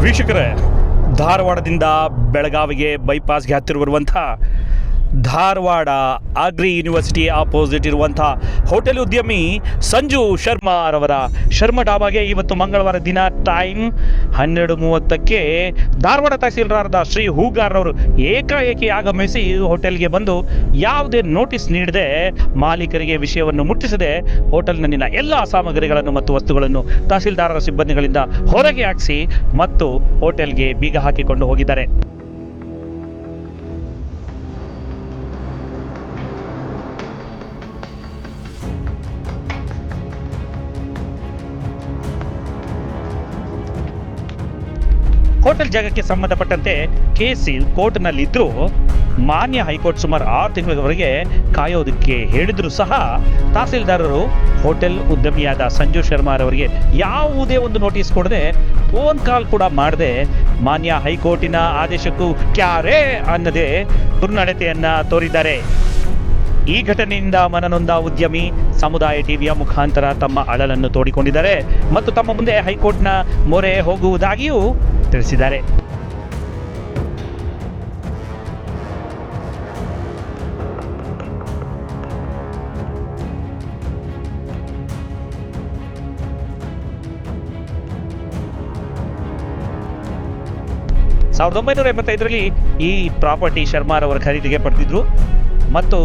ವೀಕ್ಷಕರೇ, ಧಾರವಾಡದಿಂದ ಬೆಳಗಾವಿಗೆ ಬೈಪಾಸ್ಗೆ ಹತ್ತಿರ ಬರುವಂಥ ಧಾರವಾಡ ಅಗ್ರಿ ಯೂನಿವರ್ಸಿಟಿ ಆಪೋಸಿಟ್ ಇರುವಂಥ ಹೋಟೆಲ್ ಉದ್ಯಮಿ ಸಂಜು ಶರ್ಮಾರವರ ಶರ್ಮ ಡಾಬಾಗೆ ಇವತ್ತು ಮಂಗಳವಾರ ದಿನ ಟೈಮ್ 12:30ಕ್ಕೆ ಧಾರವಾಡ ತಹಸೀಲ್ದಾರದ ಶ್ರೀ ಹೂಗಾರ್ರವರು ಏಕಾಏಕಿ ಆಗಮಿಸಿ ಹೋಟೆಲ್ಗೆ ಬಂದು ಯಾವುದೇ ನೋಟಿಸ್ ನೀಡದೆ ಮಾಲೀಕರಿಗೆ ವಿಷಯವನ್ನು ಮುಟ್ಟಿಸದೆ ಹೋಟೆಲ್ನಲ್ಲಿನ ಎಲ್ಲ ಸಾಮಗ್ರಿಗಳನ್ನು ಮತ್ತು ವಸ್ತುಗಳನ್ನು ತಹಸೀಲ್ದಾರರ ಸಿಬ್ಬಂದಿಗಳಿಂದ ಹೊರಗೆ ಹಾಕಿಸಿ ಮತ್ತು ಹೋಟೆಲ್ಗೆ ಬೀಗ ಹಾಕಿಕೊಂಡು ಹೋಗಿದ್ದಾರೆ. ಹೋಟೆಲ್ ಜಾಗಕ್ಕೆ ಸಂಬಂಧಪಟ್ಟಂತೆ ಕೇಸ್ ಕೋರ್ಟ್ನಲ್ಲಿದ್ದರೂ ಮಾನ್ಯ ಹೈಕೋರ್ಟ್ ಸುಮಾರು 6 ತಿಂಗಳವರೆಗೆ ಕಾಯೋದಕ್ಕೆ ಹೇಳಿದರೂ ಸಹ ತಹಸೀಲ್ದಾರರು ಹೋಟೆಲ್ ಉದ್ಯಮಿಯಾದ ಸಂಜು ಶರ್ಮಾರವರಿಗೆ ಯಾವುದೇ ಒಂದು ನೋಟಿಸ್ ಕೊಡದೆ ಫೋನ್ ಕಾಲ್ ಕೂಡ ಮಾಡದೆ ಮಾನ್ಯ ಹೈಕೋರ್ಟಿನ ಆದೇಶಕ್ಕೂ ಕ್ಯಾರೇ ಅನ್ನದೇ ದುರ್ನಡತೆಯನ್ನ ತೋರಿದ್ದಾರೆ. ಈ ಘಟನೆಯಿಂದ ಮನನೊಂದ ಉದ್ಯಮಿ ಸಮುದಾಯ ಟಿವಿಯ ಮುಖಾಂತರ ತಮ್ಮ ಅಳಲನ್ನು ತೋಡಿಕೊಂಡಿದ್ದಾರೆ ಮತ್ತು ತಮ್ಮ ಮುಂದೆ ಹೈಕೋರ್ಟ್ನ ಮೊರೆ ಹೋಗುವುದಾಗಿಯೂ ತಿಳಿಸಿದ್ದಾರೆ. ಸಾವಿರದ 1985ರಲ್ಲಿ ಈ ಪ್ರಾಪರ್ಟಿ ಶರ್ಮಾರವರ ಖರೀದಿಗೆ ಪಡೆದಿದ್ರು ಮತ್ತು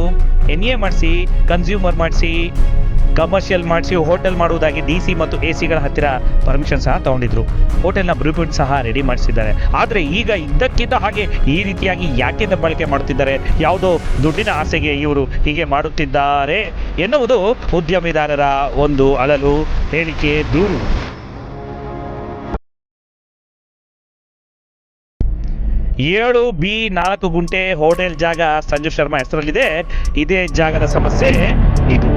NA ಮಾಡಿಸಿ, ಕನ್ಸ್ಯೂಮರ್ ಮಾಡಿಸಿ, ಕಮರ್ಷಿಯಲ್ ಮಾಡಿಸಿ ಹೋಟೆಲ್ ಮಾಡುವುದಾಗಿ DC ಮತ್ತು AC ಹತ್ತಿರ ಪರ್ಮಿಷನ್ ಸಹ ತಗೊಂಡಿದ್ರು. ಹೋಟೆಲ್ನ ಬ್ಲೂಪ್ರಿಂಟ್ ಸಹ ರೆಡಿ ಮಾಡಿಸಿದ್ದಾರೆ. ಆದರೆ ಈಗ ಇದ್ದಕ್ಕಿದ್ದ ಹಾಗೆ ಈ ರೀತಿಯಾಗಿ ಯಾಕೆ ಬಳಕೆ ಮಾಡುತ್ತಿದ್ದಾರೆ, ಯಾವುದೋ ದುಡ್ಡಿನ ಆಸೆಗೆ ಇವರು ಹೀಗೆ ಮಾಡುತ್ತಿದ್ದಾರೆ ಎನ್ನುವುದು ಉದ್ಯಮಿದಾರರ ಒಂದು ಅಳಲು, ಹೇಳಿಕೆ, ದೂರು. B4 ಗುಂಟೆ ಹೋಟೆಲ್ ಜಾಗ ಸಂಜು ಶರ್ಮಾ ಹೆಸರಲ್ಲಿದೆ. ಇದೇ ಜಾಗದ ಸಮಸ್ಯೆ ಇದು.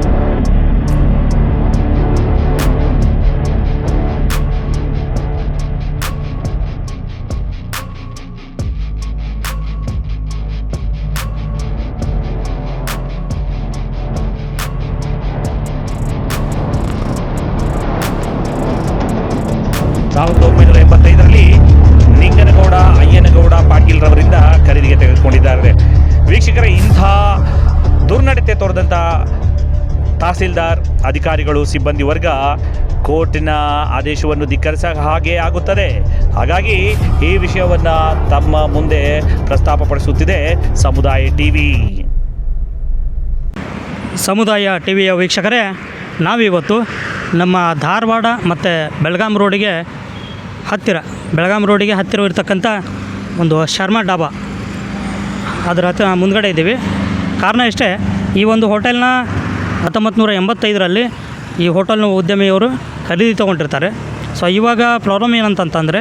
ಸಾವಿರದ 1985ರಲ್ಲಿ ನಿಂಗನಗೌಡ ಅಯ್ಯನಗೌಡ ಪಾಟೀಲ್ ರವರಿಂದ ಖರೀದಿಗೆ ತೆಗೆದುಕೊಂಡಿದ್ದಾರೆ. ವೀಕ್ಷಕರೇ, ಇಂಥ ದುರ್ನಡತೆ ತೋರಿದಂಥ ತಹಸೀಲ್ದಾರ್ ಅಧಿಕಾರಿಗಳು, ಸಿಬ್ಬಂದಿ ವರ್ಗ ಕೋರ್ಟಿನ ಆದೇಶವನ್ನು ಧಿಕ್ಕರಿಸ ಹಾಗೆ ಆಗುತ್ತದೆ. ಹಾಗಾಗಿ ಈ ವಿಷಯವನ್ನು ತಮ್ಮ ಮುಂದೆ ಪ್ರಸ್ತಾಪಪಡಿಸುತ್ತಿದೆ ಸಮುದಾಯ ಟಿವಿ. ಸಮುದಾಯ ಟಿವಿಯ ವೀಕ್ಷಕರೇ, ನಾವಿವತ್ತು ನಮ್ಮ ಧಾರವಾಡ ಮತ್ತು ಬೆಳಗಾಂ ರೋಡಿಗೆ ಹತ್ತಿರವಿರ್ತಕ್ಕಂಥ ಒಂದು ಶರ್ಮಾ ಡಾಬಾ ಅದರ ಹತ್ತಿರ ಮುಂದ್ಗಡೆ ಇದ್ದೀವಿ. ಕಾರಣ ಇಷ್ಟೇ, ಈ ಒಂದು ಹೋಟೆಲ್ನ 1985ರಲ್ಲಿ ಈ ಹೋಟೆಲ್ನ ಉದ್ಯಮಿಯವರು ಖರೀದಿ ತೊಗೊಂಡಿರ್ತಾರೆ. ಸೊ ಇವಾಗ ಪ್ರಾಬ್ಲಮ್ ಏನಂತಂತಂದರೆ,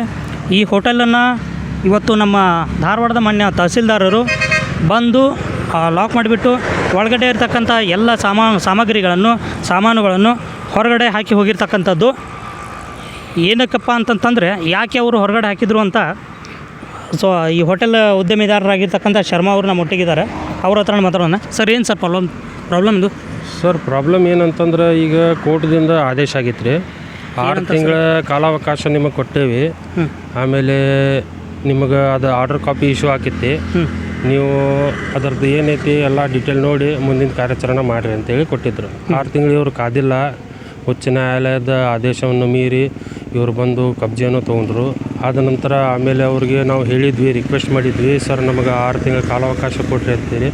ಈ ಹೋಟೆಲನ್ನು ಇವತ್ತು ನಮ್ಮ ಧಾರವಾಡದ ಮಾನ್ಯ ತಹಸೀಲ್ದಾರರು ಬಂದು ಲಾಕ್ ಮಾಡಿಬಿಟ್ಟು ಒಳಗಡೆ ಇರ್ತಕ್ಕಂಥ ಎಲ್ಲ ಸಾಮಾನುಗಳನ್ನು ಹೊರಗಡೆ ಹಾಕಿ ಹೋಗಿರ್ತಕ್ಕಂಥದ್ದು. ಏನಕ್ಕಪ್ಪ ಅಂತಂತಂದರೆ, ಯಾಕೆ ಅವರು ಹೊರಗಡೆ ಹಾಕಿದರು ಅಂತ ಸೊ ಈ ಹೋಟೆಲ್ ಉದ್ಯಮಿದಾರರಾಗಿರ್ತಕ್ಕಂಥ ಶರ್ಮಾ ಅವರು ನಮ್ಮ ಒಟ್ಟಿಗಿದ್ದಾರೆ. ಅವ್ರ ಹತ್ರ ಮಾತಾಡೋಣ. ಸರ್, ಏನು ಸರ್ ಪ್ರಾಬ್ಲಮ್ ಇದು? ಸರ್, ಪ್ರಾಬ್ಲಮ್ ಏನಂತಂದ್ರೆ, ಈಗ ಕೋರ್ಟ್ದಿಂದ ಆದೇಶ ಆಗಿತ್ತು ರೀ. 6 ತಿಂಗಳ ಕಾಲಾವಕಾಶ ನಿಮಗೆ ಕೊಟ್ಟೇವಿ. ಆಮೇಲೆ ನಿಮಗೆ ಅದು ಆರ್ಡರ್ ಕಾಪಿ ಇಶ್ಯೂ ಆಕಿತ್ತು. ನೀವು ಅದರದ್ದು ಏನೈತಿ ಎಲ್ಲ ಡೀಟೇಲ್ ನೋಡಿ ಮುಂದಿನ ಕಾರ್ಯಾಚರಣೆ ಮಾಡಿರಿ ಅಂತೇಳಿ ಕೊಟ್ಟಿದ್ರು. 6 ತಿಂಗಳು ಇವರು ಕಾದಿಲ್ಲ. ಉಚ್ಚ ನ್ಯಾಯಾಲಯದ ಆದೇಶವನ್ನು ಮೀರಿ ಇವರು ಬಂದು ಕಬ್ಜೆಯನ್ನು ತೊಗೊಂಡ್ರು. ಆದ ನಂತರ ಆಮೇಲೆ ಅವ್ರಿಗೆ ನಾವು ಹೇಳಿದ್ವಿ, ರಿಕ್ವೆಸ್ಟ್ ಮಾಡಿದ್ವಿ, ಸರ್ ನಮಗೆ 6 ತಿಂಗಳ ಕಾಲಾವಕಾಶ ಕೊಟ್ಟರೆ ಅಂತೇಳಿ.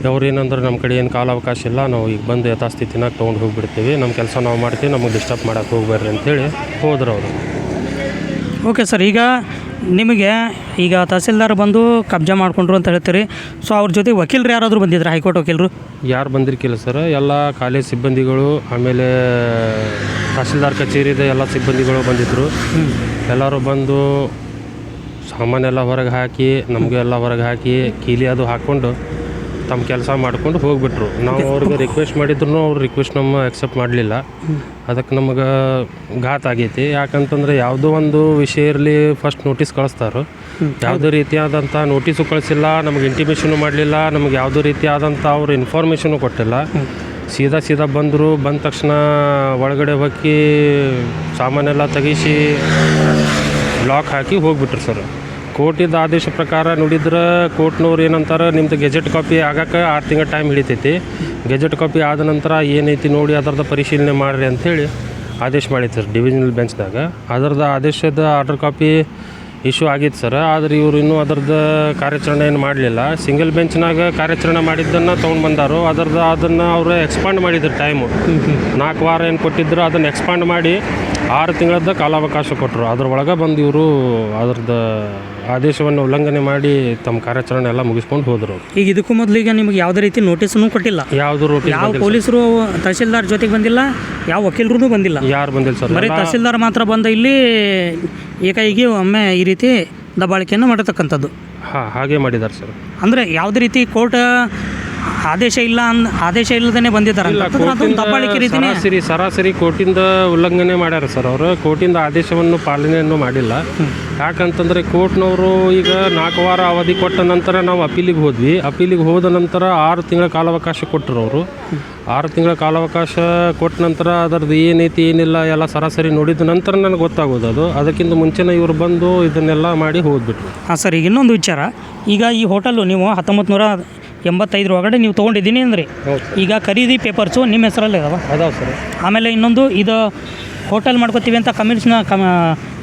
ಅವ್ರು ಏನಂದ್ರೆ, ನಮ್ಮ ಕಡೆ ಏನು ಕಾಲಾವಕಾಶ ಇಲ್ಲ, ನಾವು ಈಗ ಬಂದು ಯಥಾಸ್ಥಿತಿನಾಗ ತೊಗೊಂಡು ಹೋಗಿಬಿಡ್ತೀವಿ, ನಮ್ಮ ಕೆಲಸ ನಾವು ಮಾಡ್ತೀವಿ, ನಮಗೆ ಡಿಸ್ಟರ್ಬ್ ಮಾಡೋಕ್ಕೆ ಹೋಗ್ಬೇಡ್ರಿ ಅಂತೇಳಿ ಹೋದ್ರು ಅವರು. ಓಕೆ ಸರ್, ನಿಮಗೆ ಈಗ ತಹಸೀಲ್ದಾರ್ ಬಂದು ಕಬ್ಜಾ ಮಾಡಿಕೊಂಡ್ರು ಅಂತ ಹೇಳ್ತೀರಿ. ಸೊ ಅವ್ರ ಜೊತೆ ವಕೀಲರು ಯಾರಾದರೂ ಬಂದಿದ್ರು? ಹೈಕೋರ್ಟ್ ವಕೀಲರು ಯಾರು ಬಂದಿರ್ಕಿಲ್ಲ ಸರ್. ಎಲ್ಲ ಕಾಲೇಜ್ ಸಿಬ್ಬಂದಿಗಳು, ಆಮೇಲೆ ತಹಸೀಲ್ದಾರ್ ಕಚೇರಿದ ಎಲ್ಲ ಸಿಬ್ಬಂದಿಗಳು ಬಂದಿದ್ದರು. ಎಲ್ಲರೂ ಬಂದು ಸಾಮಾನೆಲ್ಲ ಹೊರಗೆ ಹಾಕಿ, ನಮಗೆಲ್ಲ ಹೊರಗೆ ಹಾಕಿ, ಕೀಲಿ ಅದು ಹಾಕ್ಕೊಂಡು ತಮ್ಮ ಕೆಲಸ ಮಾಡಿಕೊಂಡು ಹೋಗಿಬಿಟ್ರು. ನಾವು ಅವ್ರಿಗೆ ರಿಕ್ವೆಸ್ಟ್ ಮಾಡಿದ್ರು ಅವ್ರು ರಿಕ್ವೆಸ್ಟ್ ನಮ್ಮ ಅಕ್ಸೆಪ್ಟ್ ಮಾಡಲಿಲ್ಲ. ಅದಕ್ಕೆ ನಮಗೆ ಘಾತ ಆಗೈತಿ. ಯಾಕಂತಂದ್ರೆ ಯಾವುದೋ ಒಂದು ವಿಷಯ ಇರಲಿ, ಫಸ್ಟ್ ನೋಟಿಸ್ ಕಳಿಸ್ತಾರೆ. ಯಾವುದೇ ರೀತಿಯಾದಂಥ ನೋಟಿಸು ಕಳಿಸಿಲ್ಲ, ನಮಗೆ ಇಂಟಿಮೇಷನು ಮಾಡಲಿಲ್ಲ, ನಮಗೆ ಯಾವುದೇ ರೀತಿಯಾದಂಥ ಅವ್ರು ಇನ್ಫಾರ್ಮೇಷನು ಕೊಟ್ಟಿಲ್ಲ. ಸೀದಾ ಬಂದರು. ಬಂದ ತಕ್ಷಣ ಒಳಗಡೆ ಹೋಗಿ ಸಾಮಾನೆಲ್ಲ ತೆಗಿಸಿ ಲಾಕ್ ಹಾಕಿ ಹೋಗ್ಬಿಟ್ರು ಸರ್. ಕೋರ್ಟಿದ ಆದೇಶ ಪ್ರಕಾರ ನೋಡಿದ್ರೆ ಕೋರ್ಟ್ನವ್ರು ಏನಂತಾರೆ, ನಿಮ್ಮದು ಗೆಜೆಟ್ ಕಾಪಿ ಆಗಕ್ಕೆ 6 ತಿಂಗಳ ಟೈಮ್ ಹಿಡಿತೈತಿ, ಗೆಜೆಟ್ ಕಾಪಿ ಆದ ನಂತರ ಏನೈತಿ ನೋಡಿ ಅದರದ್ದು ಪರಿಶೀಲನೆ ಮಾಡಿರಿ ಅಂಥೇಳಿ ಆದೇಶ ಮಾಡಿತ್ತು ಸರ್ ಡಿವಿಷನಲ್ ಬೆಂಚ್ದಾಗ. ಅದರದ್ದು ಆದೇಶದ ಆರ್ಡರ್ ಕಾಪಿ ಇಶ್ಯೂ ಆಗಿತ್ತು ಸರ್. ಆದರೆ ಇವರು ಇನ್ನೂ ಅದರದ್ದು ಕಾರ್ಯಾಚರಣೆ ಏನು ಮಾಡಲಿಲ್ಲ. ಸಿಂಗಲ್ ಬೆಂಚ್ನಾಗ ಕಾರ್ಯಾಚರಣೆ ಮಾಡಿದ್ದನ್ನು ತೊಗೊಂಡು ಬಂದಾರು. ಅದನ್ನು ಅವರು ಎಕ್ಸ್ಪಾಂಡ್ ಮಾಡಿದ್ರು ಟೈಮು. 4 ವಾರ ಏನು ಕೊಟ್ಟಿದ್ರು ಅದನ್ನು ಎಕ್ಸ್ಪಾಂಡ್ ಮಾಡಿ 6 ತಿಂಗಳದ್ದು ಕಾಲಾವಕಾಶ ಕೊಟ್ಟರು. ಅದ್ರೊಳಗೆ ಬಂದು ಇವರು ಅದರದ್ದು ಆದೇಶವನ್ನು ಉಲ್ಲಂಘನೆ ಮಾಡಿ ತಮ್ಮ ಕಾರ್ಯಾಚರಣೆ ಎಲ್ಲ ಮುಗಿಸ್ಕೊಂಡು ಹೋದರು. ಈಗ ಇದಕ್ಕೂ ಮೊದಲು ಈಗ ನಿಮಗೆ ಯಾವುದೇ ರೀತಿ ನೋಟಿಸನ್ನು ಕೊಟ್ಟಿಲ್ಲ? ಯಾವ ಪೊಲೀಸರು ತಹಸೀಲ್ದಾರ್ ಜೊತೆಗೆ ಬಂದಿಲ್ಲ, ಯಾವ ವಕೀಲರೂ ಬಂದಿಲ್ಲ, ಯಾರು ಬಂದಿಲ್ಲ ಸರ್. ಬರೀ ತಹಸೀಲ್ದಾರ್ ಮಾತ್ರ ಬಂದು ಇಲ್ಲಿ ಏಕಾಏಕಿ ಒಮ್ಮೆ ಈ ರೀತಿ ದಬ್ಬಾಳಿಕೆಯನ್ನು ಮಾಡಿರ್ತಕ್ಕಂಥದ್ದು. ಹಾಗೆ ಮಾಡಿದ್ದಾರೆ ಸರ್. ಅಂದರೆ ಯಾವುದೇ ರೀತಿ ಕೋರ್ಟ್ ಆದೇಶ ಇಲ್ಲದೇ ಬಂದಿದ್ದಾರೆ, ದಬ್ಬಾಳಿಕೆ ರೀತಿನೇ ಸರಾಸರಿ ಕೋರ್ಟಿಂದ ಉಲ್ಲಂಘನೆ ಮಾಡ್ಯಾರ ಸರ್. ಅವರು ಕೋರ್ಟಿಂದ ಆದೇಶವನ್ನು ಪಾಲನೆಯನ್ನು ಮಾಡಿಲ್ಲ. ಯಾಕಂತಂದರೆ ಕೋರ್ಟ್ನವರು ಈಗ 4 ವಾರ ಅವಧಿ ಕೊಟ್ಟ ನಂತರ ನಾವು ಅಪೀಲಿಗೆ ಹೋದ್ವಿ. ಅಪೀಲಿಗೆ ಹೋದ ನಂತರ 6 ತಿಂಗಳ ಕಾಲಾವಕಾಶ ಕೊಟ್ಟರು ಅವರು. 6 ತಿಂಗಳ ಕಾಲಾವಕಾಶ ಕೊಟ್ಟ ನಂತರ ಅದರದ್ದು ಏನೈತಿ ಏನಿಲ್ಲ ಎಲ್ಲ ಸರಾಸರಿ ನೋಡಿದ ನಂತರ ನನಗೆ ಗೊತ್ತಾಗೋದು ಅದು. ಅದಕ್ಕಿಂತ ಮುಂಚೆನೇ ಇವರು ಬಂದು ಇದನ್ನೆಲ್ಲ ಮಾಡಿ ಹೋಗ್ಬಿಟ್ರು. ಹಾಂ ಸರ್, ಈಗ ಇನ್ನೊಂದು ವಿಚಾರ, ಈಗ ಈ ಹೋಟೆಲ್ಲು ನೀವು 1985 ಒಳಗಡೆ ನೀವು ತೊಗೊಂಡಿದ್ದೀನಿ ಅಂದರೆ ಈಗ ಖರೀದಿ ಪೇಪರ್ಸು ನಿಮ್ಮ ಹೆಸರಲ್ಲಿ ಅದಾವೆ ಸರ್. ಆಮೇಲೆ ಇನ್ನೊಂದು ಇದು ಹೋಟೆಲ್ ಮಾಡ್ಕೋತೀವಿ ಅಂತ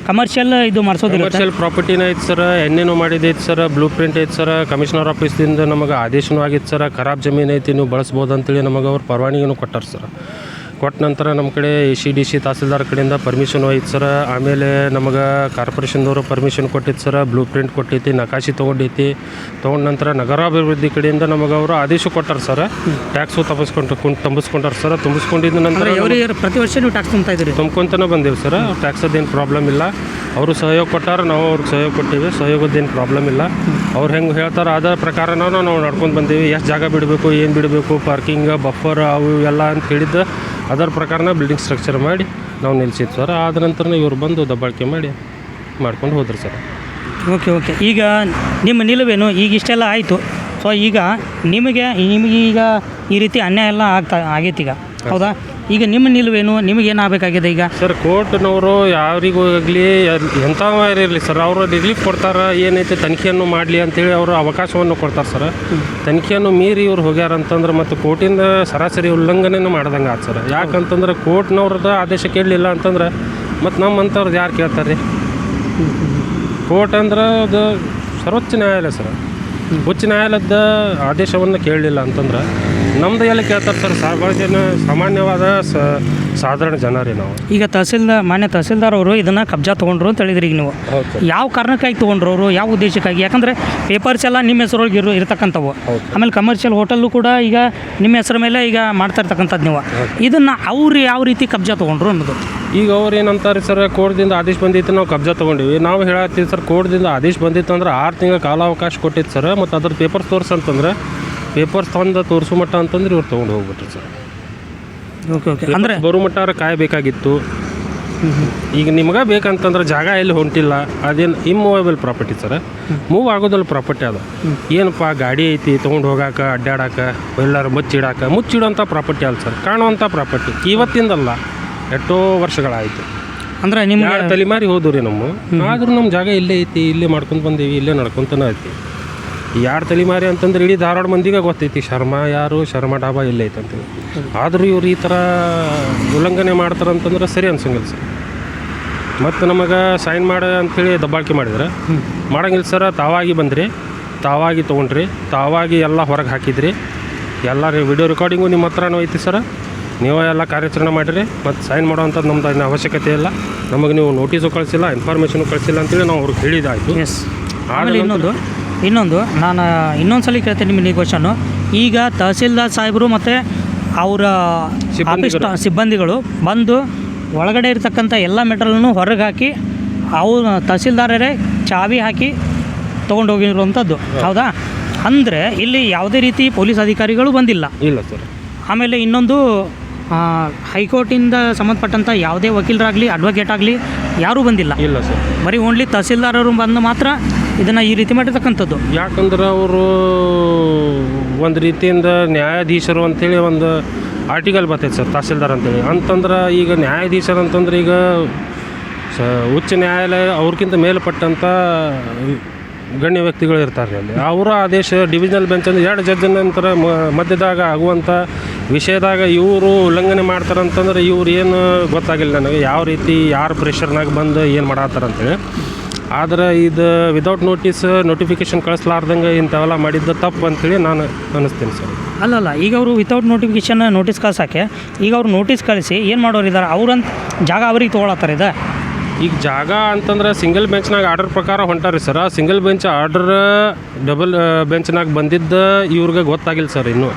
ಕಮರ್ಷಿಯಲ್ ಇದು ಮಾಡಿಸೋದಿಲ್ಲ, ಕಮರ್ಷಿಯಲ್ ಪ್ರಾಪರ್ಟಿನ ಐತೆ ಸರ್, ಎಣ್ಣೆನೂ ಮಾಡಿದೈತೆ ಸರ್, ಬ್ಲೂ ಪ್ರಿಂಟ್ ಐತೆ ಸರ್, ಕಮಿಷನರ್ ಆಫೀಸಿಂದ ನಮಗೆ ಆದೇಶನೂ ಆಗಿತ್ತು ಸರ್, ಖರಾಬ್ ಜಮೀನು ಐತಿ ನೀವು ಬಳಸ್ಬೋದು ಅಂತೇಳಿ ನಮಗೆ ಅವ್ರು ಪರವಾನಗಿನೂ ಕೊಟ್ಟಾರ ಸರ್. ಕೊಟ್ಟ ನಂತರ ನಮ್ಮ ಕಡೆ ACDC ತಹಸೀಲ್ದಾರ್ ಕಡೆಯಿಂದ ಪರ್ಮಿಷನ್ ಐತೆ ಸರ್. ಆಮೇಲೆ ನಮಗೆ ಕಾರ್ಪೊರೇಷನ್ದವರು ಪರ್ಮಿಷನ್ ಕೊಟ್ಟಿತ್ತು ಸರ್, ಬ್ಲೂ ಪ್ರಿಂಟ್ ಕೊಟ್ಟೈತಿ, ನಕಾಶಿ ತೊಗೊಂಡೈತಿ. ತೊಗೊಂಡ ನಂತರ ನಗರಾಭಿವೃದ್ಧಿ ಕಡೆಯಿಂದ ನಮಗೆ ಅವರು ಆದೇಶ ಕೊಟ್ಟಾರ ಸರ್. ಟ್ಯಾಕ್ಸು ತುಂಬಿಸ್ಕೊಂಡಾರ ಸರ್. ತುಂಬಿಸ್ಕೊಂಡಿದ್ದ ನಂತರ ಪ್ರತಿ ವರ್ಷ ನೀವು ಟ್ಯಾಕ್ಸ್ ತುಂಬ್ತಾ ಇದ್ದೀರಿ? ತುಂಬ್ಕೊಂತನೇ ಬಂದೇವು ಸರ್. ಟ್ಯಾಕ್ಸದ್ದೇನು ಪ್ರಾಬ್ಲಮ್ ಇಲ್ಲ. ಅವರು ಸಹಯೋಗ ಕೊಟ್ಟಾರ, ನಾವು ಅವ್ರಿಗೆ ಸಹಯೋಗ ಕೊಟ್ಟಿವಿ. ಸಹಯೋಗದ್ದೇನು ಪ್ರಾಬ್ಲಮ್ ಇಲ್ಲ. ಅವ್ರು ಹೆಂಗೆ ಹೇಳ್ತಾರೆ ಅದರ ಪ್ರಕಾರ ನಾವು ನಡ್ಕೊಂಡು ಬಂದೀವಿ. ಎಷ್ಟು ಜಾಗ ಬಿಡಬೇಕು, ಏನು ಬಿಡಬೇಕು, ಪಾರ್ಕಿಂಗ್, ಬಫರ್ ಅವು ಎಲ್ಲ ಅಂತ ಹೇಳಿದ್ದು ಅದರ ಪ್ರಕಾರನ ಬಿಲ್ಡಿಂಗ್ ಸ್ಟ್ರಕ್ಚರ್ ಮಾಡಿ ನಾವು ನಿಲ್ಸಿದ್ವಿ ಸರ್. ಆದ ನಂತರ ಇವರು ಬಂದು ದಬ್ಬಾಳಿಕೆ ಮಾಡಿ ಮಾಡ್ಕೊಂಡು ಹೋದ್ರು ಸರ್. ಓಕೆ. ಈಗ ನಿಮ್ಮ ನಿಲುವೇನು? ಈಗ ಇಷ್ಟೆಲ್ಲ ಆಯಿತು. ಸೊ ಈಗ ನಿಮಗೆ ಈಗ ಈ ರೀತಿ ಅನ್ಯಾಯ ಎಲ್ಲ ಆಗೈತಿ ಈಗ, ಹೌದಾ? ಈಗ ನಿಮ್ಮ ನಿಲುವೇನು? ನಿಮಗೇನು ಆಗಬೇಕಾಗಿದೆ ಈಗ? ಸರ್, ಕೋರ್ಟ್ನವರು ಯಾರಿಗೂ ಆಗಲಿ ಎಂಥವ ಇರಲಿ ಸರ್, ಅವರು ರಿಲೀಫ್ ಕೊಡ್ತಾರೆ. ಏನೈತೆ ತನಿಖೆಯನ್ನು ಮಾಡಲಿ ಅಂತೇಳಿ ಅವರು ಅವಕಾಶವನ್ನು ಕೊಡ್ತಾರೆ ಸರ್. ತನಿಖೆಯನ್ನು ಮೀರಿ ಇವ್ರು ಹೋಗ್ಯಾರ ಅಂತಂದ್ರೆ ಮತ್ತು ಕೋರ್ಟಿಂದ ಸರಾಸರಿ ಉಲ್ಲಂಘನೆಯನ್ನು ಮಾಡ್ದಂಗೆ ಆಯ್ತು ಸರ್. ಯಾಕಂತಂದ್ರೆ ಕೋರ್ಟ್ನವ್ರದ್ದು ಆದೇಶ ಕೇಳಲಿಲ್ಲ ಅಂತಂದ್ರೆ ಮತ್ತು ನಮ್ಮಂಥವ್ರದ್ದು ಯಾರು ಕೇಳ್ತಾರೆ ರೀ? ಕೋರ್ಟ್ ಅಂದ್ರೆ ಅದು ಸರ್ವೋಚ್ಚ ನ್ಯಾಯಾಲಯ ಸರ್. ಉಚ್ಚ ನ್ಯಾಯಾಲಯದ ಆದೇಶವನ್ನು ಕೇಳಲಿಲ್ಲ ಅಂತಂದ್ರೆ ನಮ್ದು ಎಲ್ಲ ಕೇಳ್ತಾರೆ ಸರ್. ಸಾಮಾನ್ಯವಾದ ಸಾಧಾರಣ ಜನ ರೀ ನಾವು. ಈಗ ಮಾನ್ಯ ತಹಸೀಲ್ದಾರ್ ಅವರು ಇದನ್ನು ಕಬ್ಜಾ ತೊಗೊಂಡ್ರು ಅಂತ ಹೇಳಿದ್ರಿ. ಈಗ ನೀವು ಯಾವ ಕಾರಣಕ್ಕಾಗಿ ತೊಗೊಂಡ್ರು ಅವರು, ಯಾವ ಉದ್ದೇಶಕ್ಕಾಗಿ? ಯಾಕಂದರೆ ಪೇಪರ್ಸ್ ಎಲ್ಲ ನಿಮ್ಮ ಹೆಸರೊಳಗೆ ಇರ್ತಕ್ಕಂಥವು. ಆಮೇಲೆ ಕಮರ್ಷಿಯಲ್ ಹೋಟೆಲ್ಲು ಕೂಡ ಈಗ ನಿಮ್ಮ ಹೆಸರ ಮೇಲೆ ಈಗ ಮಾಡ್ತಾ ಇರ್ತಕ್ಕಂಥದ್ದು. ನೀವು ಇದನ್ನು ಅವ್ರು ಯಾವ ರೀತಿ ಕಬ್ಜಾ ತೊಗೊಂಡ್ರು ಅನ್ನೋದು? ಈಗ ಅವ್ರು ಏನಂತಾರೆ ಸರ್, ಕೋರ್ಟ್ದಿಂದ ಆದೇಶ ಬಂದಿತ್ತು, ನಾವು ಕಬ್ಜಾ ತೊಗೊಂಡಿವಿ. ನಾವು ಹೇಳತ್ತೀವಿ ಸರ್, ಕೋರ್ಟ್ದಿಂದ ಆದೇಶ ಬಂದಿತ್ತು ಅಂದ್ರೆ 6 ತಿಂಗಳ ಕಾಲಾವಕಾಶ ಕೊಟ್ಟಿತ್ತು ಸರ್. ಮತ್ತು ಅದ್ರ ಪೇಪರ್ಸ್ ತೋರಿಸಂತಂದ್ರೆ ಪೇಪರ್ಸ್ ತಂದು ತೋರಿಸೋ ಮಟ್ಟ ಅಂತಂದ್ರೆ ಇವ್ರು ತೊಗೊಂಡು ಹೋಗ್ಬಿಟ್ರು ಸರ್. ಓಕೆ. ಅಂದರೆ ಬರೋ ಮಟ್ಟ ಕಾಯಬೇಕಾಗಿತ್ತು. ಈಗ ನಿಮ್ಗೆ ಬೇಕಂತಂದ್ರೆ ಜಾಗ ಎಲ್ಲಿ ಹೊಂಟಿಲ್ಲ, ಅದೇನು ಇಮ್ಮೂವೇಬಲ್ ಪ್ರಾಪರ್ಟಿ ಸರ್. ಮೂವ್ ಆಗೋದಲ್ಲ ಪ್ರಾಪರ್ಟಿ ಅದು. ಏನಪ್ಪ ಗಾಡಿ ಐತಿ ತೊಗೊಂಡು ಹೋಗಾಕ, ಅಡ್ಡಾಡಕ್ಕೆ, ಎಲ್ಲರೂ ಮುಚ್ಚಿಡೋಂಥ ಪ್ರಾಪರ್ಟಿ ಅಲ್ಲ ಸರ್, ಕಾಣುವಂಥ ಪ್ರಾಪರ್ಟಿ. ಇವತ್ತಿಂದಲ್ಲ, ಎಷ್ಟೋ ವರ್ಷಗಳಾಯಿತು. ಅಂದರೆ ನಿಮ್ಮ ತಲೆಮಾರಿ ಹೋದ್ವು ರೀ ನಮ್ಮ. ಆದರೂ ನಮ್ಮ ಜಾಗ ಇಲ್ಲೇ ಐತಿ, ಇಲ್ಲೇ ಮಾಡ್ಕೊಂಡು ಬಂದೀವಿ, ಇಲ್ಲೇ ನಡ್ಕೊತಾನೆ ಐತಿ. ಯಾರು ತಲೆಮಾರಿ ಅಂತಂದ್ರೆ ಇಡೀ ಧಾರವಾಡ ಮಂದಿಗೆ ಗೊತ್ತೈತಿ ಶರ್ಮಾ ಡಾಬಾ ಇಲ್ಲೇ ಐತೆ ಅಂತೇಳಿ. ಆದರೂ ಇವ್ರು ಈ ಥರ ಉಲ್ಲಂಘನೆ ಮಾಡ್ತಾರಂತಂದ್ರೆ ಸರಿ ಅನ್ಸಂಗಿಲ್ಲ ಸರ್. ಮತ್ತು ನಮಗೆ ಸೈನ್ ಮಾಡ ಅಂಥೇಳಿ ದಬ್ಬಾಳಿಕೆ ಮಾಡಿದ್ರೆ ಮಾಡಂಗಿಲ್ಲ ಸರ್. ತಾವಾಗಿ ಬಂದ್ರಿ, ತಾವಾಗಿ ತೊಗೊಂಡ್ರಿ, ತಾವಾಗಿ ಎಲ್ಲ ಹೊರಗೆ ಹಾಕಿದ್ರಿ. ಎಲ್ಲ ವಿಡಿಯೋ ರೆಕಾರ್ಡಿಂಗು ನಿಮ್ಮ ಹತ್ರನೂ ಐತಿ ಸರ್. ನೀವು ಎಲ್ಲ ಕಾರ್ಯಾಚರಣೆ ಮಾಡಿರಿ. ಮತ್ತು ಸೈನ್ ಮಾಡೋವಂಥದ್ದು ನಮ್ದು ಅದನ್ನ ಅವಶ್ಯಕತೆ ಇಲ್ಲ. ನಮಗೆ ನೀವು ನೋಟಿಸು ಕಳಿಸಿಲ್ಲ, ಇನ್ಫಾರ್ಮೇಷನು ಕಳಿಸಿಲ್ಲ ಅಂತೇಳಿ ನಾವು ಅವ್ರಿಗೆ ಹೇಳಿದಾಯಿತು. ಎಸ್. ಆಮೇಲೆ ಇನ್ನೊಂದು ನಾನು ಇನ್ನೊಂದು ಸಲ ಕೇಳ್ತೇನೆ ನಿಮಗೆ ಈ ಕ್ವಶನ್ನು. ಈಗ ತಹಸೀಲ್ದಾರ್ ಸಾಹೇಬರು ಮತ್ತು ಅವರ ಆಫೀಸ್ ಸಿಬ್ಬಂದಿಗಳು ಬಂದು ಒಳಗಡೆ ಇರ್ತಕ್ಕಂಥ ಎಲ್ಲ ಮೆಟೀರಿಯಲ್ನು ಹೊರಗೆ ಹಾಕಿ ಅವ್ರು ತಹಸೀಲ್ದಾರರೇ ಚಾವಿ ಹಾಕಿ ತೊಗೊಂಡೋಗಿರುವಂಥದ್ದು, ಹೌದಾ? ಅಂದರೆ ಇಲ್ಲಿ ಯಾವುದೇ ರೀತಿ ಪೊಲೀಸ್ ಅಧಿಕಾರಿಗಳು ಬಂದಿಲ್ಲ. ಇಲ್ಲ ಸರ್. ಆಮೇಲೆ ಇನ್ನೊಂದು ಹೈಕೋರ್ಟಿಂದ ಸಂಬಂಧಪಟ್ಟಂಥ ಯಾವುದೇ ವಕೀಲರಾಗಲಿ, ಅಡ್ವೊಕೇಟ್ ಆಗಲಿ ಯಾರೂ ಬಂದಿಲ್ಲ. ಇಲ್ಲ ಸರ್. ಬರೀ ಓನ್ಲಿ ತಹಸೀಲ್ದಾರರು ಬಂದು ಮಾತ್ರ ಇದನ್ನು ಈ ರೀತಿ ಮಾಡಿರ್ತಕ್ಕಂಥದ್ದು. ಯಾಕಂದ್ರೆ ಅವರು ಒಂದು ರೀತಿಯಿಂದ ನ್ಯಾಯಾಧೀಶರು ಅಂಥೇಳಿ ಒಂದು ಆರ್ಟಿಕಲ್ ಬರ್ತೈತೆ ಸರ್, ತಹಸೀಲ್ದಾರ್ ಅಂತೇಳಿ. ಅಂತಂದ್ರೆ ಈಗ ನ್ಯಾಯಾಧೀಶರು ಅಂತಂದ್ರೆ ಈಗ ಉಚ್ಚ ನ್ಯಾಯಾಲಯ ಅವ್ರಿಗಿಂತ ಮೇಲ್ಪಟ್ಟಂಥ ಗಣ್ಯ ವ್ಯಕ್ತಿಗಳು ಇರ್ತಾರೆ ಅಲ್ಲಿ. ಅವರ ಆದೇಶ ಡಿವಿಷನಲ್ ಬೆಂಚ್ ಅಂದರೆ 2 ಜಡ್ಜ್ ನಂತರ ಮಧ್ಯದಾಗ ಆಗುವಂಥ ವಿಷಯದಾಗ ಇವರು ಉಲ್ಲಂಘನೆ ಮಾಡ್ತಾರಂತಂದ್ರೆ ಇವ್ರು ಏನು ಗೊತ್ತಾಗಿಲ್ಲ ನನಗೆ, ಯಾವ ರೀತಿ ಯಾರು ಪ್ರೆಷರ್ನಾಗ ಬಂದು ಏನು ಮಾಡತ್ತಾರಂತೇಳಿ. ಆದರೆ ಇದು ವಿದೌಟ್ ನೋಟಿಫಿಕೇಷನ್ ಕಳಿಸ್ಲಾರ್ದಂಗೆ ಇಂಥವೆಲ್ಲ ಮಾಡಿದ್ದು ತಪ್ಪು ಅಂತೇಳಿ ನಾನು ಅನ್ನಿಸ್ತೀನಿ ಸರ್. ಅಲ್ಲಲ್ಲ, ಈಗ ಅವರು ವಿತೌಟ್ ನೋಟಿಸ್ ಕಳ್ಸೋಕ್ಕೆ ಈಗ ಅವ್ರು ನೋಟಿಸ್ ಕಳಿಸಿ ಏನು ಮಾಡೋರು ಇದ್ದಾರೆ, ಅವ್ರಂತ ಜಾಗ ಅವ್ರಿಗೆ ತೊಗೊಳತ್ತಾರೆ ಇದೆ. ಈಗ ಜಾಗ ಅಂತಂದ್ರೆ ಸಿಂಗಲ್ ಬೆಂಚ್ನಾಗ ಆರ್ಡರ್ ಪ್ರಕಾರ ಹೊಂಟಾರಿ sir. Single bench order double ಬೆಂಚ್ನಾಗ ಬಂದಿದ್ದು ಇವ್ರಿಗೆ ಗೊತ್ತಾಗಿಲ್ಲ ಸರ್. ಇನ್ನೂ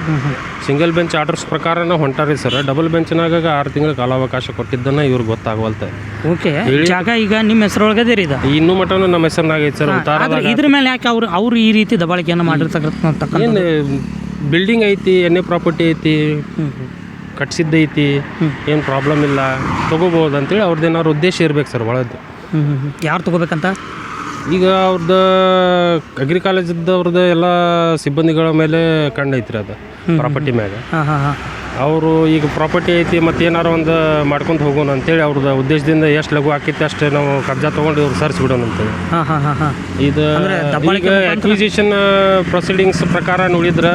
ಸಿಂಗಲ್ ಬೆಂಚ್ ಆರ್ಡರ್ಸ್ ಪ್ರಕಾರನ ಹೊಂಟಾರಿ ಸರ್. ಡಬಲ್ ಬೆಂಚ್ನಾಗ 6 ತಿಂಗಳ ಕಾಲಾವಕಾಶ ಕೊಟ್ಟಿದ್ದನ್ನು ಇವ್ರಿಗೆ ಗೊತ್ತಾಗವಲ್ತೆ. ಓಕೆ, ಜಾಗ ಈಗ ನಿಮ್ಮ ಹೆಸರೊಳಗದೇ ಇದೆ, ಇನ್ನೂ ಮಟನೂ ನಮ್ಮ ಹೆಸರಿನಾಗ ಐತೆ ಸರ್. ಇದ್ರ ಮೇಲೆ ಯಾಕೆ ಅವ್ರು ಈ ರೀತಿ ದಬ್ಬಾಳಿಕೆಯನ್ನು ಮಾಡಿರ್ತಕ್ಕಂಥ ಏನು ಬಿಲ್ಡಿಂಗ್ ಐತಿ, ಎಣ್ಣೆ ಪ್ರಾಪರ್ಟಿ ಐತಿ, ಕಟ್ಸಿದ್ದೈತಿ, ಏನು ಪ್ರಾಬ್ಲಮ್ ಇಲ್ಲ, ತೊಗೋಬೋದು ಅಂತೇಳಿ ಅವ್ರದ್ದು ಏನಾದ್ರು ಉದ್ದೇಶ ಇರ್ಬೇಕು ಸರ್ ಒಳದ್ದು. ಯಾರು ತೊಗೋಬೇಕಂತ? ಈಗ ಅವ್ರದ್ದು ಅಗ್ರಿ ಕಾಲೇಜದವ್ರದ್ದು ಎಲ್ಲ ಸಿಬ್ಬಂದಿಗಳ ಮೇಲೆ ಕಂಡೈತ್ರಿ ಅದು ಪ್ರಾಪರ್ಟಿ ಮ್ಯಾಗ. ಅವರು ಈಗ ಪ್ರಾಪರ್ಟಿ ಐತಿ ಮತ್ತು ಏನಾರು ಒಂದು ಮಾಡ್ಕೊಂಡು ಹೋಗೋಣ ಅಂತೇಳಿ ಅವ್ರದ್ದು ಉದ್ದೇಶದಿಂದ ಎಷ್ಟು ಲಘು ಆಕೈತಿ ಅಷ್ಟೇ ನಾವು ಕಬ್ಜಾ ತೊಗೊಂಡು ಇವ್ರು ಸರ್ಸ್ಬಿಡೋಣ ಅಂತೇಳಿ. ಇದು ಈಗ ಅಕ್ವಿಸಿಷನ್ ಪ್ರೊಸೀಡಿಂಗ್ಸ್ ಪ್ರಕಾರ ನೋಡಿದ್ರೆ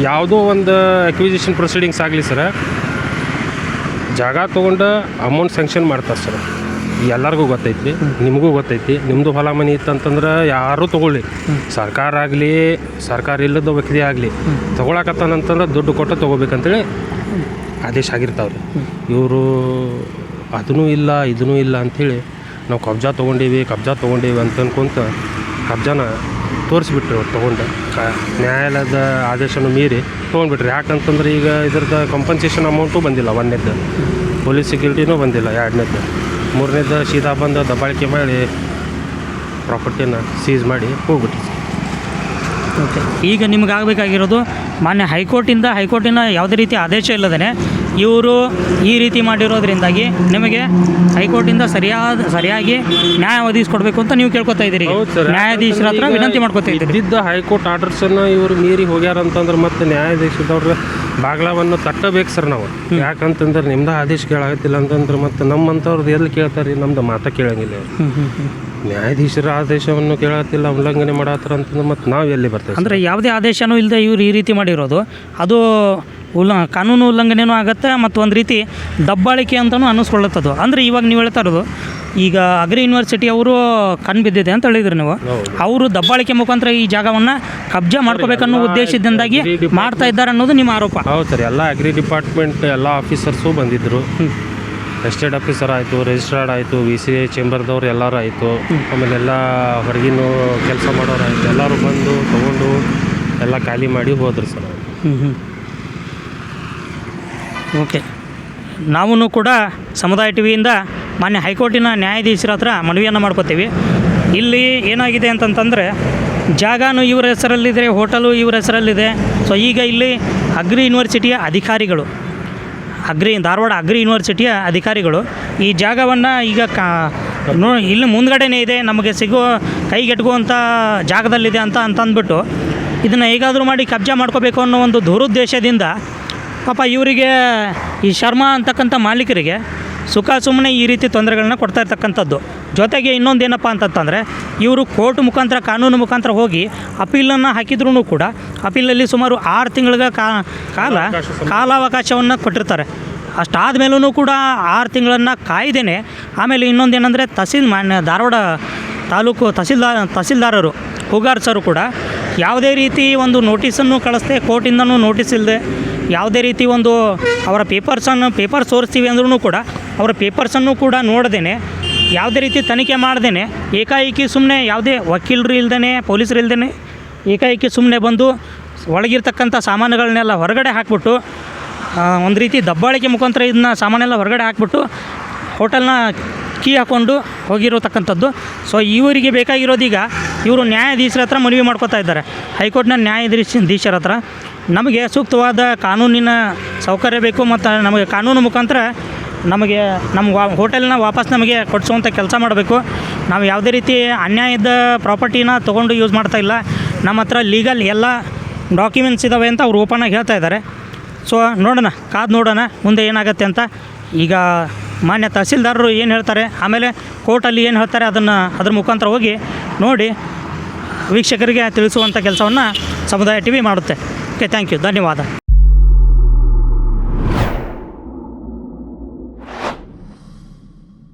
ಯಾವುದೋ ಒಂದು ಅಕ್ವಿಸಿಷನ್ ಪ್ರೊಸೀಡಿಂಗ್ಸ್ ಆಗಲಿ ಸರ್, ಜಾಗ ತೊಗೊಂಡು ಅಮೌಂಟ್ ಸ್ಯಾಂಕ್ಷನ್ ಮಾಡ್ತಾರೆ ಸರ್. ಎಲ್ಲರಿಗೂ ಗೊತ್ತೈತಿ, ನಿಮಗೂ ಗೊತ್ತೈತಿ. ನಿಮ್ಮದು ಹೊಲ ಮನೆ ಇತ್ತಂತಂದ್ರೆ ಯಾರೂ ತೊಗೊಳ್ಳಿ, ಸರ್ಕಾರ ಆಗಲಿ ಸರ್ಕಾರ ಇಲ್ಲದ ವ್ಯಕ್ತಿ ಆಗಲಿ ತೊಗೊಳಕತ್ತಾನಂತಂದ್ರೆ ದುಡ್ಡು ಕೊಟ್ಟು ತೊಗೋಬೇಕಂತೇಳಿ ಆದೇಶ ಆಗಿರ್ತಾವ್ರಿ. ಇವರು ಅದೂ ಇಲ್ಲ ಇದೂ ಇಲ್ಲ ಅಂಥೇಳಿ ನಾವು ಕಬ್ಜಾ ತೊಗೊಂಡೀವಿ ಅಂತ ಅನ್ಕೊಂತ ಕಬ್ಜಾನ ತೋರಿಸ್ಬಿಟ್ರಿ. ಅವ್ರು ತೊಗೊಂಡು ನ್ಯಾಯಾಲಯದ ಆದೇಶನ ಮೀರಿ ತೊಗೊಂಡ್ಬಿಟ್ರಿ. ಯಾಕಂತಂದ್ರೆ ಈಗ ಇದ್ರದ್ದು ಕಂಪನ್ಸೇಷನ್ ಅಮೌಂಟು ಬಂದಿಲ್ಲ, 1ನೇದ್ದು ಪೊಲೀಸ್ ಸೆಕ್ಯೂರಿಟಿನೂ ಬಂದಿಲ್ಲ, 2ನೇದ್ದು 3ನೇದ್ದು ಸೀದಾ ಬಂದು ದಬ್ಬಾಳಿಕೆ ಮಾಡಿ ಪ್ರಾಪರ್ಟಿನ ಸೀಸ್ ಮಾಡಿ ಹೋಗ್ಬಿಟ್ರಿ. ಓಕೆ, ಈಗ ನಿಮ್ಗೆ ಆಗಬೇಕಾಗಿರೋದು ಮಾನ್ಯ ಹೈಕೋರ್ಟಿನ ಯಾವುದೇ ರೀತಿ ಆದೇಶ ಇಲ್ಲದೇ ಇವರು ಈ ರೀತಿ ಮಾಡಿರೋದ್ರಿಂದಾಗಿ ನಿಮಗೆ ಹೈಕೋರ್ಟಿಂದ ಸರಿಯಾಗಿ ನ್ಯಾಯ ಒದಗಿಸ್ಕೊಡ್ಬೇಕು ಅಂತ ನೀವು ಕೇಳ್ಕೊತಾ ಇದ್ದೀರಿ. ನ್ಯಾಯಾಧೀಶರ ಹತ್ರ ವಿನಂತಿ ಮಾಡ್ಕೊತಾ ಇದ್ದೀರಿ. ಇದ್ದಿದ್ದ ಹೈಕೋರ್ಟ್ ಆರ್ಡರ್ಸನ್ನು ಇವರು ಮೀರಿ ಹೋಗ್ಯಾರಂತಂದ್ರೆ ಮತ್ತೆ ನ್ಯಾಯಾಧೀಶದವ್ರ ಬಾಗ್ಲವನ್ನು ತಟ್ಟಬೇಕು ಸರ್ ನಾವು. ಯಾಕಂತಂದ್ರೆ ನಿಮ್ದು ಆದೇಶ ಕೇಳಾಗತ್ತಿಲ್ಲ ಅಂತಂದ್ರೆ ಮತ್ತೆ ನಮ್ಮಂಥವ್ರದ್ದು ಎಲ್ಲಿ ಕೇಳ್ತಾರೆ, ನಮ್ದು ಮಾತಾ ಕೇಳಂಗಿಲ್ಲ. ನ್ಯಾಯಾಧೀಶರ ಆದೇಶವನ್ನು ಕೇಳತ್ತಿಲ್ಲ, ಉಲ್ಲಂಘನೆ ಮಾಡತ್ತಾರ ಅಂತಂದ್ರೆ ಮತ್ತೆ ನಾವು ಎಲ್ಲಿ ಬರ್ತೇವೆ? ಅಂದರೆ ಯಾವುದೇ ಆದೇಶನೂ ಇಲ್ಲದೆ ಇವ್ರು ಈ ರೀತಿ ಮಾಡಿರೋದು ಅದು ಕಾನೂನು ಉಲ್ಲಂಘನೆಯೂ ಆಗುತ್ತೆ ಮತ್ತು ಒಂದು ರೀತಿ ದಬ್ಬಾಳಿಕೆ ಅಂತಲೂ ಅನ್ನಿಸ್ಕೊಳ್ಳುತ್ತದು. ಅಂದರೆ ಇವಾಗ ನೀವು ಹೇಳ್ತಾ ಇರೋದು ಈಗ ಅಗ್ರಿ ಯೂನಿವರ್ಸಿಟಿ ಅವರು ಕಣ್ಣು ಬಿದ್ದಿದೆ ಅಂತ ಹೇಳಿದ್ರಿ ನೀವು. ಅವರು ದಬ್ಬಾಳಿಕೆ ಮುಖಾಂತರ ಈ ಜಾಗವನ್ನು ಕಬ್ಜಾ ಮಾಡ್ಕೋಬೇಕನ್ನೋ ಉದ್ದೇಶದಿಂದಾಗಿ ಮಾಡ್ತಾ ಇದ್ದಾರೆ ಅನ್ನೋದು ನಿಮ್ಮ ಆರೋಪ. ಹೌದು ಸರ್, ಎಲ್ಲ ಅಗ್ರಿ ಡಿಪಾರ್ಟ್ಮೆಂಟ್ ಎಲ್ಲ ಆಫೀಸರ್ಸು ಬಂದಿದ್ದರು. ಎಸ್ಟೇಟ್ ಆಫೀಸರ್ ಆಯಿತು, ರಿಜಿಸ್ಟ್ರಾರ್ಡ್ ಆಯಿತು, VCA ಚೇಂಬರ್ದವ್ರು ಎಲ್ಲರೂ ಆಯಿತು, ಆಮೇಲೆ ಎಲ್ಲ ಹೊರಗಿನ ಕೆಲಸ ಮಾಡೋರು ಆಯಿತು, ಎಲ್ಲರೂ ಬಂದು ತೊಗೊಂಡು ಎಲ್ಲ ಖಾಲಿ ಮಾಡಿ ಹೋದ್ರು ಸರ್. ಓಕೆ, ನಾವೂ ಕೂಡ ಸಮುದಾಯ ಟಿವಿಯಿಂದ ಮಾನ್ಯ ಹೈಕೋರ್ಟಿನ ನ್ಯಾಯಾಧೀಶರ ಹತ್ರ ಮನವಿಯನ್ನು ಮಾಡ್ಕೋತೀವಿ. ಇಲ್ಲಿ ಏನಾಗಿದೆ ಅಂತಂತಂದರೆ ಜಾಗನೂ ಇವ್ರ ಹೆಸರಲ್ಲಿದೆ, ಹೋಟೆಲು ಇವ್ರ ಹೆಸರಲ್ಲಿದೆ. ಸೊ ಈಗ ಇಲ್ಲಿ ಅಗ್ರಿ ಯೂನಿವರ್ಸಿಟಿಯ ಅಧಿಕಾರಿಗಳು, ಧಾರವಾಡ ಅಗ್ರಿ ಯೂನಿವರ್ಸಿಟಿಯ ಅಧಿಕಾರಿಗಳು ಈ ಜಾಗವನ್ನು ಈಗ ಇಲ್ಲಿ ಮುಂದ್ಗಡೆನೇ ಇದೆ, ನಮಗೆ ಕೈಗೆಟುಕುವಂಥ ಜಾಗದಲ್ಲಿದೆ ಅಂತ ಅಂದ್ಬಿಟ್ಟು ಇದನ್ನು ಹೇಗಾದರೂ ಮಾಡಿ ಕಬ್ಜಾ ಮಾಡ್ಕೋಬೇಕು ಅನ್ನೋ ಒಂದು ದುರುದ್ದೇಶದಿಂದ ಪಾಪ ಇವರಿಗೆ ಈ ಶರ್ಮಾ ಅಂತಕ್ಕಂಥ ಮಾಲೀಕರಿಗೆ ಸುಮ್ಮನೆ ಈ ರೀತಿ ತೊಂದರೆಗಳನ್ನ ಕೊಡ್ತಾ ಇರ್ತಕ್ಕಂಥದ್ದು. ಜೊತೆಗೆ ಇನ್ನೊಂದು ಏನಪ್ಪ ಅಂತಂತಂದರೆ ಇವರು ಕೋರ್ಟ್ ಮುಖಾಂತರ ಕಾನೂನು ಮುಖಾಂತರ ಹೋಗಿ ಅಪೀಲನ್ನು ಹಾಕಿದ್ರೂ ಕೂಡ ಅಪೀಲಲ್ಲಿ ಸುಮಾರು 6 ತಿಂಗಳ ಕಾಲಾವಕಾಶವನ್ನು ಕೊಟ್ಟಿರ್ತಾರೆ. ಅಷ್ಟಾದ ಮೇಲೂ ಕೂಡ 6 ತಿಂಗಳನ್ನು ಕಾಯ್ದೇನೆ ಆಮೇಲೆ ಇನ್ನೊಂದೇನೆಂದರೆ ಧಾರವಾಡ ತಾಲೂಕು ತಹಸೀಲ್ದಾರರು ಹೂಗಾರ್ಸರು ಕೂಡ ಯಾವುದೇ ರೀತಿ ಒಂದು ನೋಟಿಸನ್ನು ಕಳಿಸ್ದೆ, ಕೋರ್ಟಿಂದನೂ ನೋಟಿಸ್ ಇಲ್ಲದೆ ಯಾವುದೇ ರೀತಿ ಒಂದು ಅವರ ಪೇಪರ್ ತೋರಿಸ್ತೀವಿ ಅಂದ್ರೂ ಕೂಡ ಅವರ ಪೇಪರ್ಸನ್ನು ಕೂಡ ನೋಡ್ದೇ, ಯಾವುದೇ ರೀತಿ ತನಿಖೆ ಮಾಡ್ದೇ ಏಕಾಏಕಿ ಸುಮ್ಮನೆ ಯಾವುದೇ ವಕೀಲರು ಇಲ್ದೇ, ಪೊಲೀಸರು ಇಲ್ದೇ ಏಕಾಏಕಿ ಸುಮ್ಮನೆ ಬಂದು ಒಳಗಿರ್ತಕ್ಕಂಥ ಸಾಮಾನುಗಳನ್ನೆಲ್ಲ ಹೊರಗಡೆ ಹಾಕ್ಬಿಟ್ಟು ಒಂದು ರೀತಿ ದಬ್ಬಾಳಿಕೆ ಮುಖಾಂತರ ಇದನ್ನ ಸಾಮಾನೆಲ್ಲ ಹೊರಗಡೆ ಹಾಕ್ಬಿಟ್ಟು ಹೋಟೆಲ್ನ ಕೀ ಹಾಕ್ಕೊಂಡು ಹೋಗಿರತಕ್ಕಂಥದ್ದು. ಸೊ ಇವರಿಗೆ ಬೇಕಾಗಿರೋದೀಗ ಇವರು ನ್ಯಾಯಾಧೀಶರ ಹತ್ರ ಮನವಿ ಮಾಡ್ಕೋತಾ ಇದ್ದಾರೆ, ಹೈಕೋರ್ಟ್ನ ನ್ಯಾಯಾಧೀಶರ ಹತ್ರ ನಮಗೆ ಸೂಕ್ತವಾದ ಕಾನೂನಿನ ಸೌಕರ್ಯ ಬೇಕು ಮತ್ತು ನಮಗೆ ಕಾನೂನು ಮುಖಾಂತರ ನಮಗೆ ನಮ್ಮ ಹೋಟೆಲ್ನ ವಾಪಸ್ ನಮಗೆ ಕೊಡಿಸುವಂಥ ಕೆಲಸ ಮಾಡಬೇಕು. ನಾವು ಯಾವುದೇ ರೀತಿ ಅನ್ಯಾಯದ ಪ್ರಾಪರ್ಟಿನ ತೊಗೊಂಡು ಯೂಸ್ ಮಾಡ್ತಾಯಿಲ್ಲ, ನಮ್ಮ ಹತ್ರ ಲೀಗಲ್ ಎಲ್ಲ ಡಾಕ್ಯುಮೆಂಟ್ಸ್ ಇದ್ದಾವೆ ಅಂತ ಅವ್ರು ಓಪನಾಗಿ ಹೇಳ್ತಾ ಇದ್ದಾರೆ. ಸೊ ಕಾದು ನೋಡೋಣ ಮುಂದೆ ಏನಾಗುತ್ತೆ ಅಂತ. ಈಗ ಮಾನ್ಯ ತಹಸೀಲ್ದಾರರು ಏನು ಹೇಳ್ತಾರೆ, ಆಮೇಲೆ ಕೋರ್ಟಲ್ಲಿ ಏನು ಹೇಳ್ತಾರೆ ಅದನ್ನು ಅದ್ರ ಮುಖಾಂತರ ಹೋಗಿ ನೋಡಿ ವೀಕ್ಷಕರಿಗೆ ತಿಳಿಸುವಂಥ ಕೆಲಸವನ್ನು ಸಮುದಾಯ ಟಿವಿ ಮಾಡುತ್ತೆ. ಓಕೆ, ಥ್ಯಾಂಕ್ ಯು, ಧನ್ಯವಾದ.